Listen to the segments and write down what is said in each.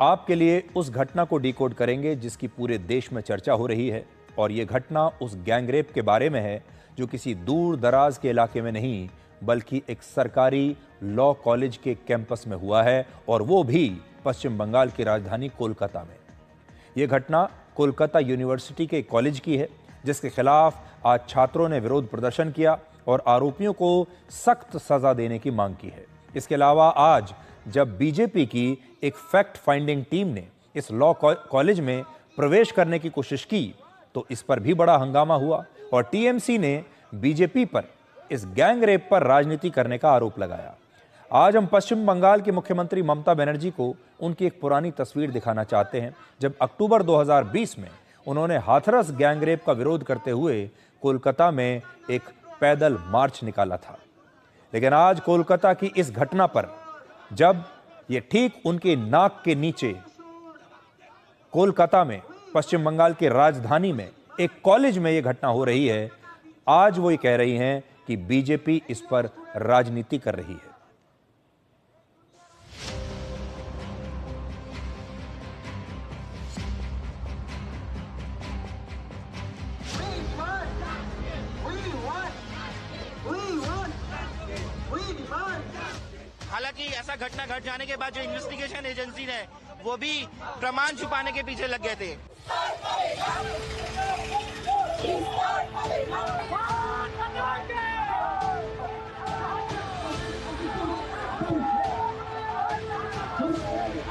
आपके लिए उस घटना को डिकोड करेंगे जिसकी पूरे देश में चर्चा हो रही है। और यह घटना उस गैंगरेप के बारे में है जो किसी दूर दराज के इलाके में नहीं बल्कि एक सरकारी लॉ कॉलेज के कैंपस में हुआ है, और वो भी पश्चिम बंगाल की राजधानी कोलकाता में। यह घटना कोलकाता यूनिवर्सिटी के कॉलेज की है जिसके खिलाफ आज छात्रों ने विरोध प्रदर्शन किया और आरोपियों को सख्त सजा देने की मांग की है। इसके अलावा आज जब बीजेपी की एक फैक्ट फाइंडिंग टीम ने इस लॉ कॉलेज में प्रवेश करने की कोशिश की तो इस पर भी बड़ा हंगामा हुआ और टीएमसी ने बीजेपी पर इस गैंग रेप पर राजनीति करने का आरोप लगाया। आज हम पश्चिम बंगाल की मुख्यमंत्री ममता बनर्जी को उनकी एक पुरानी तस्वीर दिखाना चाहते हैं जब अक्टूबर 2020 में उन्होंने हाथरस गैंग रेप का विरोध करते हुए कोलकाता में एक पैदल मार्च निकाला था। लेकिन आज कोलकाता की इस घटना पर जब ये ठीक उनके नाक के नीचे कोलकाता में पश्चिम बंगाल की राजधानी में एक कॉलेज में यह घटना हो रही है, आज वो ये कह रही हैं कि बीजेपी इस पर राजनीति कर रही है। हालांकि ऐसा घटना घट जाने के बाद जो इन्वेस्टिगेशन एजेंसी है वो भी प्रमाण छुपाने के पीछे लग गए थे।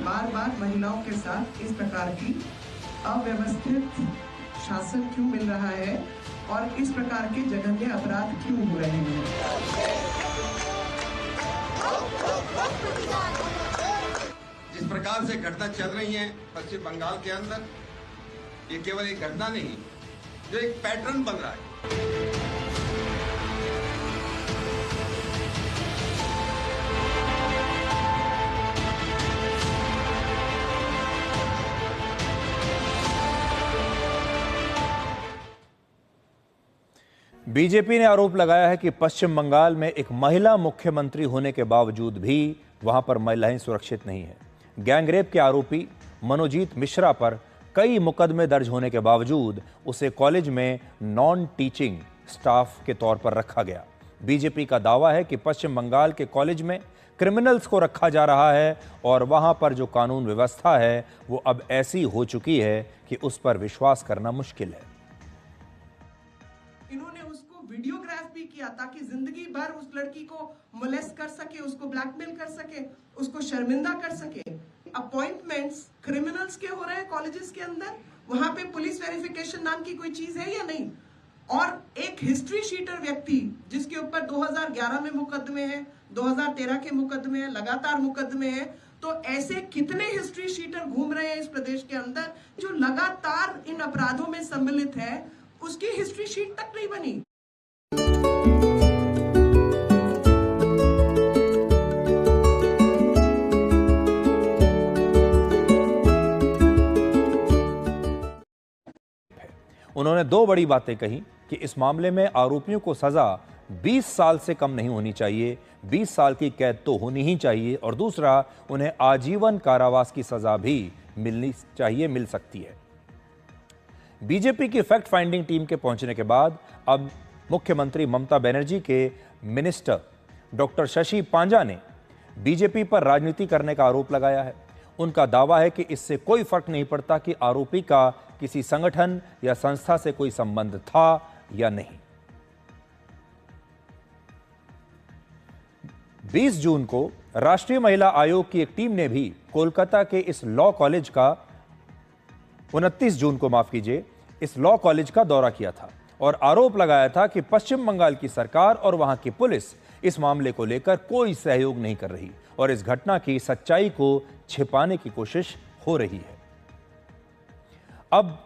बार बार महिलाओं के साथ इस प्रकार की अव्यवस्थित शासन क्यों मिल रहा है और इस प्रकार के जघन्य अपराध क्यों हो रहे हैं? जिस प्रकार से घटना चल रही है पश्चिम बंगाल के अंदर, ये केवल एक घटना नहीं जो एक पैटर्न बन रहा है। बीजेपी ने आरोप लगाया है कि पश्चिम बंगाल में एक महिला मुख्यमंत्री होने के बावजूद भी वहां पर महिलाएं सुरक्षित नहीं है। गैंगरेप के आरोपी मनोजीत मिश्रा पर कई मुकदमे दर्ज होने के बावजूद उसे कॉलेज में नॉन टीचिंग स्टाफ के तौर पर रखा गया। बीजेपी का दावा है कि पश्चिम बंगाल के कॉलेज में क्रिमिनल्स को रखा जा रहा है और वहां पर जो कानून व्यवस्था है वो अब ऐसी हो चुकी है कि उस पर विश्वास करना मुश्किल है। इन्होंने उसको वीडियोग्राफ भी किया ताकि जिंदगी भर उस लड़की को मोलेस्ट कर सके, उसको ब्लैकमेल कर सके, उसको शर्मिंदा कर सके। अपॉइंटमेंट्स क्रिमिनल्स के हो रहे हैं कॉलेजेस के अंदर, वहां पे पुलिस वेरिफिकेशन नाम की कोई चीज है या नहीं? और एक हिस्ट्री शीटर व्यक्ति जिसके ऊपर 2011 में मुकदमे हैं, 2013 के मुकदमे हैं, लगातार मुकदमे हैं, तो ऐसे कितने हिस्ट्री शीटर घूम रहे हैं इस प्रदेश के अंदर जो लगातार इन अपराधों में सम्मिलित है, उसकी हिस्ट्री शीट तक नहीं बनी। उन्होंने दो बड़ी बातें कही कि इस मामले में आरोपियों को सजा 20 साल से कम नहीं होनी चाहिए, 20 साल की कैद तो होनी ही चाहिए, और दूसरा उन्हें आजीवन कारावास की सजा भी मिलनी चाहिए, मिल सकती है। बीजेपी की फैक्ट फाइंडिंग टीम के पहुंचने के बाद अब मुख्यमंत्री ममता बनर्जी के मिनिस्टर डॉक्टर शशि पांजा ने बीजेपी पर राजनीति करने का आरोप लगाया है। उनका दावा है कि इससे कोई फर्क नहीं पड़ता कि आरोपी का किसी संगठन या संस्था से कोई संबंध था या नहीं। 20 जून को राष्ट्रीय महिला आयोग की एक टीम ने भी कोलकाता के इस लॉ कॉलेज का 29 जून को माफ कीजिए इस लॉ कॉलेज का दौरा किया था और आरोप लगाया था कि पश्चिम बंगाल की सरकार और वहां की पुलिस इस मामले को लेकर कोई सहयोग नहीं कर रही और इस घटना की सच्चाई को छिपाने की कोशिश हो रही है। अब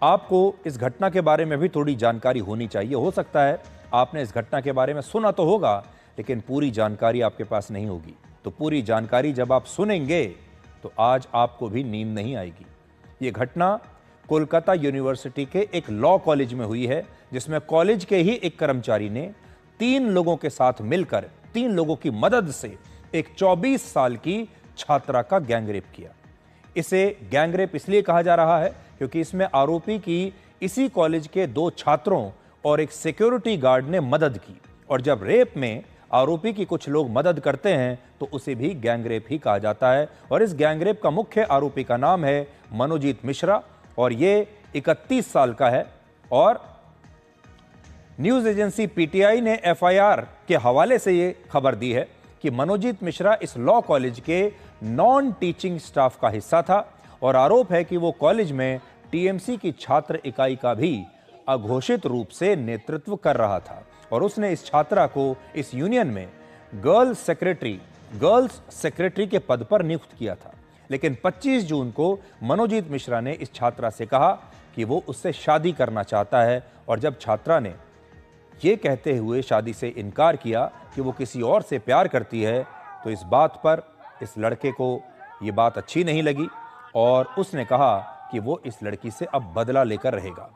आपको इस घटना के बारे में भी थोड़ी जानकारी होनी चाहिए। हो सकता है आपने इस घटना के बारे में सुना तो होगा, लेकिन पूरी जानकारी आपके पास नहीं होगी। तो पूरी जानकारी जब आप सुनेंगे तो आज आपको भी नींद नहीं आएगी। ये घटना कोलकाता यूनिवर्सिटी के एक लॉ कॉलेज में हुई है, जिसमें कॉलेज के ही एक कर्मचारी ने 3 लोगों के साथ मिलकर 3 लोगों की मदद से एक 24 साल की छात्रा का गैंगरेप किया। इसे गैंगरेप इसलिए कहा जा रहा है क्योंकि इसमें आरोपी की इसी कॉलेज के 2 छात्रों और एक सिक्योरिटी गार्ड ने मदद की, और जब रेप में आरोपी की कुछ लोग मदद करते हैं तो उसे भी गैंगरेप ही कहा जाता है। और इस गैंगरेप का मुख्य आरोपी का नाम है मनोजीत मिश्रा और ये 31 साल का है। और न्यूज एजेंसी पीटीआई ने एफआईआर के हवाले से ये खबर दी है कि मनोजीत मिश्रा इस लॉ कॉलेज के नॉन टीचिंग स्टाफ का हिस्सा था और आरोप है कि वो कॉलेज में टीएमसी की छात्र इकाई का भी अघोषित रूप से नेतृत्व कर रहा था और उसने इस छात्रा को इस यूनियन में गर्ल्स सेक्रेटरी के पद पर नियुक्त किया था। लेकिन 25 जून को मनोजीत मिश्रा ने इस छात्रा से कहा कि वो उससे शादी करना चाहता है, और जब छात्रा ने ये कहते हुए शादी से इनकार किया कि वो किसी और से प्यार करती है, तो इस बात पर इस लड़के को ये बात अच्छी नहीं लगी और उसने कहा कि वो इस लड़की से अब बदला लेकर रहेगा।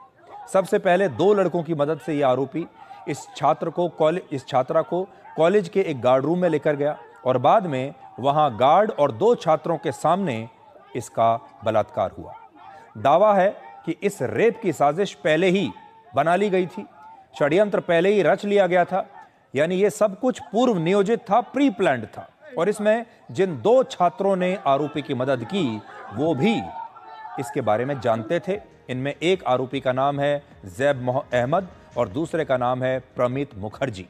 सबसे पहले 2 लड़कों की मदद से ये आरोपी इस छात्रा को कॉलेज के एक गार्ड रूम में लेकर गया और बाद में वहां गार्ड और 2 छात्रों के सामने इसका बलात्कार हुआ। दावा है कि इस रेप की साजिश पहले ही बना ली गई थी, षड्यंत्र पहले ही रच लिया गया था, यानी ये सब कुछ पूर्व नियोजित था, प्री प्लान्ड था। और इसमें जिन 2 छात्रों ने आरोपी की मदद की वो भी इसके बारे में जानते थे। इनमें एक आरोपी का नाम है जैब अहमद और दूसरे का नाम है प्रमित मुखर्जी।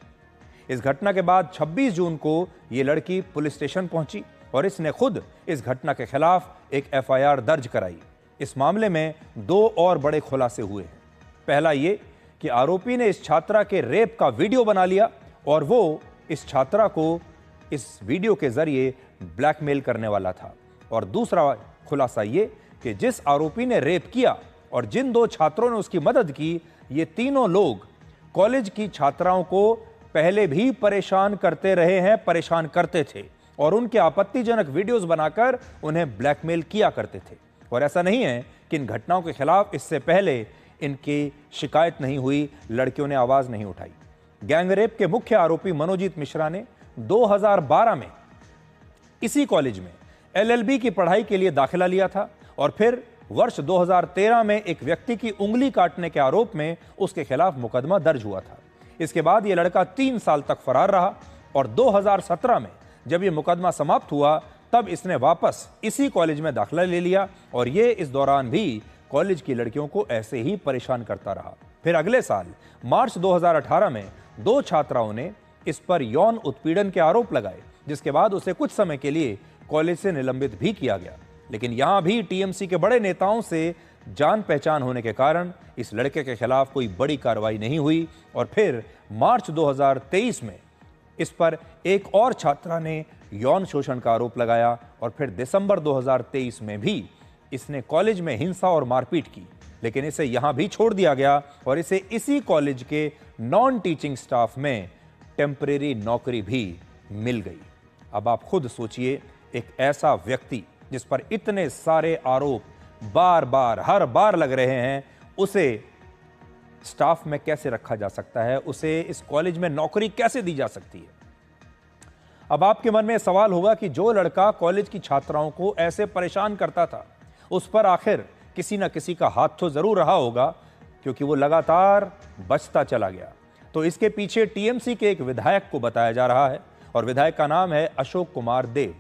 इस घटना के बाद 26 जून को ये लड़की पुलिस स्टेशन पहुंची और इसने खुद इस घटना के खिलाफ एक एफआईआर दर्ज कराई। इस मामले में 2 और बड़े खुलासे हुए हैं। पहला ये कि आरोपी ने इस छात्रा के रेप का वीडियो बना लिया और वो इस छात्रा को इस वीडियो के जरिए ब्लैकमेल करने वाला था। और दूसरा खुलासा ये कि जिस आरोपी ने रेप किया और जिन 2 छात्रों ने उसकी मदद की, ये तीनों लोग कॉलेज की छात्राओं को पहले भी परेशान करते थे और उनके आपत्तिजनक वीडियोस बनाकर उन्हें ब्लैकमेल किया करते थे। और ऐसा नहीं है कि इन घटनाओं के खिलाफ इससे पहले इनकी शिकायत नहीं हुई, लड़कियों ने आवाज नहीं उठाई। गैंगरेप के मुख्य आरोपी मनोजीत मिश्रा ने 2012 में इसी कॉलेज में एलएलबी की पढ़ाई के लिए दाखिला लिया था और फिर वर्ष 2013 में एक व्यक्ति की उंगली काटने के आरोप में उसके खिलाफ मुकदमा दर्ज हुआ था। इसके बाद यह लड़का 3 साल तक फरार रहा और 2017 में जब यह मुकदमा समाप्त हुआ तब इसने वापस इसी कॉलेज में दाखिला ले लिया और ये इस दौरान भी कॉलेज की लड़कियों को ऐसे ही परेशान करता रहा। फिर अगले साल मार्च 2018 में 2 छात्राओं ने इस पर यौन उत्पीड़न के आरोप लगाए, जिसके बाद उसे कुछ समय के लिए कॉलेज से निलंबित भी किया गया। लेकिन यहां भी टीएमसी के बड़े नेताओं से जान पहचान होने के कारण इस लड़के के खिलाफ कोई बड़ी कार्रवाई नहीं हुई और फिर मार्च 2023 में इस पर एक और छात्रा ने यौन शोषण का आरोप लगाया और फिर दिसंबर 2023 में भी इसने कॉलेज में हिंसा और मारपीट की, लेकिन इसे यहां भी छोड़ दिया गया और इसे इसी कॉलेज के नॉन टीचिंग स्टाफ में टेम्परेरी नौकरी भी मिल गई। अब आप खुद सोचिए, एक ऐसा व्यक्ति जिस पर इतने सारे आरोप हर बार लग रहे हैं, उसे स्टाफ में कैसे रखा जा सकता है, उसे इस कॉलेज में नौकरी कैसे दी जा सकती है। अब आपके मन में सवाल होगा कि जो लड़का कॉलेज की छात्राओं को ऐसे परेशान करता था उस पर आखिर किसी ना किसी का हाथ तो जरूर रहा होगा, क्योंकि वो लगातार बचता चला गया। तो इसके पीछे टीएमसी के एक विधायक को बताया जा रहा है और विधायक का नाम है अशोक कुमार देव।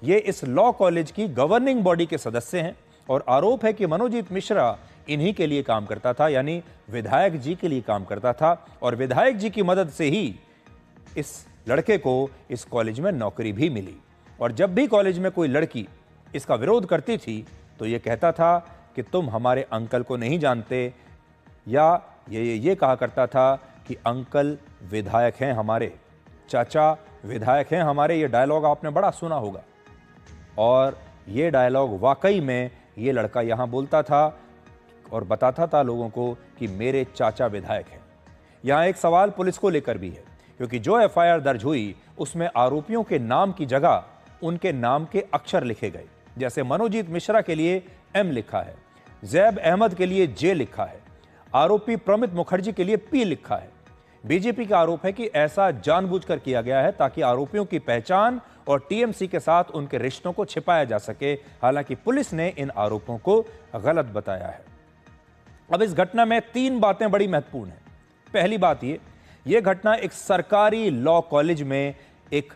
ये इस लॉ कॉलेज की गवर्निंग बॉडी के सदस्य हैं और आरोप है कि मनोजीत मिश्रा इन्हीं के लिए काम करता था, यानी विधायक जी के लिए काम करता था और विधायक जी की मदद से ही इस लड़के को इस कॉलेज में नौकरी भी मिली। और जब भी कॉलेज में कोई लड़की इसका विरोध करती थी तो ये कहता था कि तुम हमारे अंकल को नहीं जानते, या ये कहा करता था कि अंकल विधायक हैं हमारे, चाचा विधायक हैं हमारे। ये डायलॉग आपने बड़ा सुना होगा और ये डायलॉग वाकई में ये लड़का यहाँ बोलता था और बताता था लोगों को कि मेरे चाचा विधायक हैं। यहाँ एक सवाल पुलिस को लेकर भी है, क्योंकि जो एफआईआर दर्ज हुई उसमें आरोपियों के नाम की जगह उनके नाम के अक्षर लिखे गए। जैसे मनोजीत मिश्रा के लिए एम लिखा है, जैब अहमद के लिए जे लिखा है, आरोपी प्रमित मुखर्जी के लिए पी लिखा है। बीजेपी का आरोप है कि ऐसा जानबूझकर किया गया है ताकि आरोपियों की पहचान और टीएमसी के साथ उनके रिश्तों को छिपाया जा सके। हालांकि पुलिस ने इन आरोपों को गलत बताया है। अब इस घटना में 3 बातें बड़ी महत्वपूर्ण हैं। पहली बात यह घटना एक सरकारी लॉ कॉलेज में एक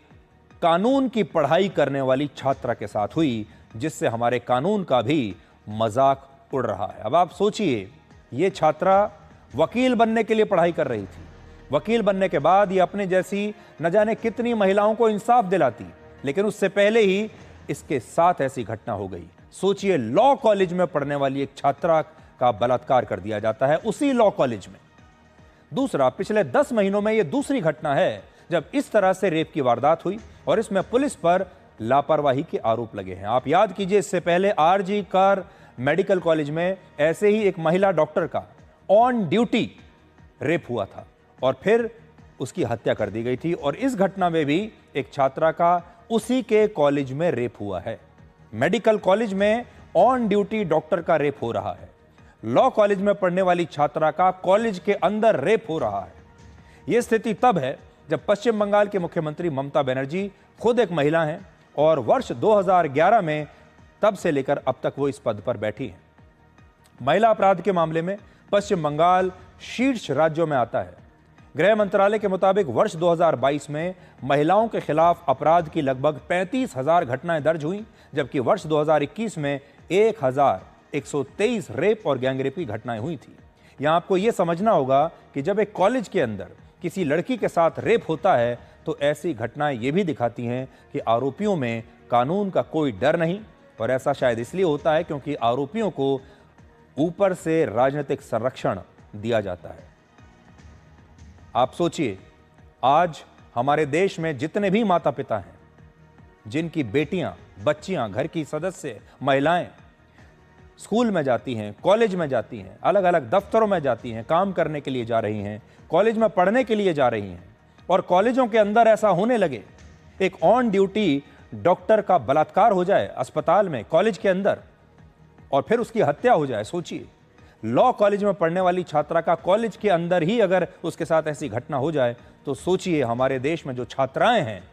कानून की पढ़ाई करने वाली छात्रा के साथ हुई, जिससे हमारे कानून का भी मजाक उड़ रहा है। अब आप सोचिए, यह छात्रा वकील बनने के लिए पढ़ाई कर रही थी। वकील बनने के बाद ये अपने जैसी न जाने कितनी महिलाओं को इंसाफ दिलाती, लेकिन उससे पहले ही इसके साथ ऐसी घटना हो गई। सोचिए, लॉ कॉलेज में पढ़ने वाली एक छात्रा का बलात्कार कर दिया जाता है उसी लॉ कॉलेज में। दूसरा, पिछले 10 महीनों में यह दूसरी घटना है जब इस तरह से रेप की वारदात हुई और इसमें पुलिस पर लापरवाही के आरोप लगे हैं। आप याद कीजिए, इससे पहले आरजी कर मेडिकल कॉलेज में ऐसे ही एक महिला डॉक्टर का ऑन ड्यूटी रेप हुआ था और फिर उसकी हत्या कर दी गई थी। और इस घटना में भी एक छात्रा का उसी के कॉलेज में रेप हुआ है। मेडिकल कॉलेज में ऑन ड्यूटी डॉक्टर का रेप हो रहा है। लॉ कॉलेज में पढ़ने वाली छात्रा का कॉलेज के अंदर रेप हो रहा है। यह स्थिति तब है जब पश्चिम बंगाल के मुख्यमंत्री ममता बनर्जी खुद एक महिला हैं और वर्ष 2011 में तब से लेकर अब तक वो इस पद पर बैठी हैं। महिला अपराध के मामले में पश्चिम बंगाल शीर्ष राज्यों में आता है। गृह मंत्रालय के मुताबिक वर्ष 2022 में महिलाओं के खिलाफ अपराध की लगभग 35,000 घटनाएं दर्ज हुई, जबकि वर्ष 2021 में 1,123 रेप और गैंगरेप की घटनाएं हुई थी। यहां आपको यह समझना होगा कि जब एक कॉलेज के अंदर किसी लड़की के साथ रेप होता है तो ऐसी घटनाएं ये भी दिखाती हैं कि आरोपियों में कानून का कोई डर नहीं। और ऐसा शायद इसलिए होता है क्योंकि आरोपियों को ऊपर से राजनीतिक संरक्षण दिया जाता है। आप सोचिए, आज हमारे देश में जितने भी माता पिता हैं, जिनकी बेटियां, बच्चियां, घर की सदस्य, महिलाएं स्कूल में जाती हैं, कॉलेज में जाती हैं, अलग अलग दफ्तरों में जाती हैं, काम करने के लिए जा रही हैं, कॉलेज में पढ़ने के लिए जा रही हैं, और कॉलेजों के अंदर ऐसा होने लगे, एक ऑन ड्यूटी डॉक्टर का बलात्कार हो जाए अस्पताल में, कॉलेज के अंदर, और फिर उसकी हत्या हो जाए। सोचिए, लॉ कॉलेज में पढ़ने वाली छात्रा का कॉलेज के अंदर ही अगर उसके साथ ऐसी घटना हो जाए तो सोचिए हमारे देश में जो छात्राएं हैं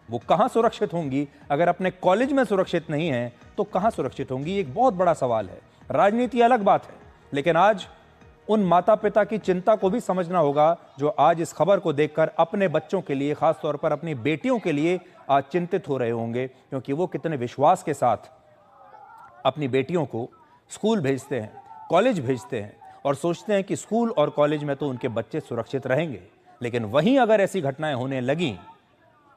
वो कहां सुरक्षित होंगी। अगर अपने कॉलेज में सुरक्षित नहीं हैं तो कहां सुरक्षित होंगी, एक बहुत बड़ा सवाल है। राजनीति अलग बात है, लेकिन आज उन माता पिता की चिंता को भी समझना होगा जो आज इस खबर को देखकर अपने बच्चों के लिए, खासतौर पर अपनी बेटियों के लिए आज चिंतित हो रहे होंगे, क्योंकि वो कितने विश्वास के साथ अपनी बेटियों को स्कूल भेजते हैं, कॉलेज भेजते हैं और सोचते हैं कि स्कूल और कॉलेज में तो उनके बच्चे सुरक्षित रहेंगे। लेकिन वहीं अगर ऐसी घटनाएं होने लगीं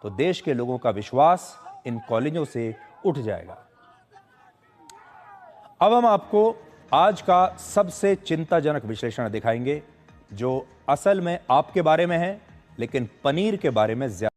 तो देश के लोगों का विश्वास इन कॉलेजों से उठ जाएगा। अब हम आपको आज का सबसे चिंताजनक विश्लेषण दिखाएंगे जो असल में आपके बारे में है, लेकिन पनीर के बारे में ज्यादा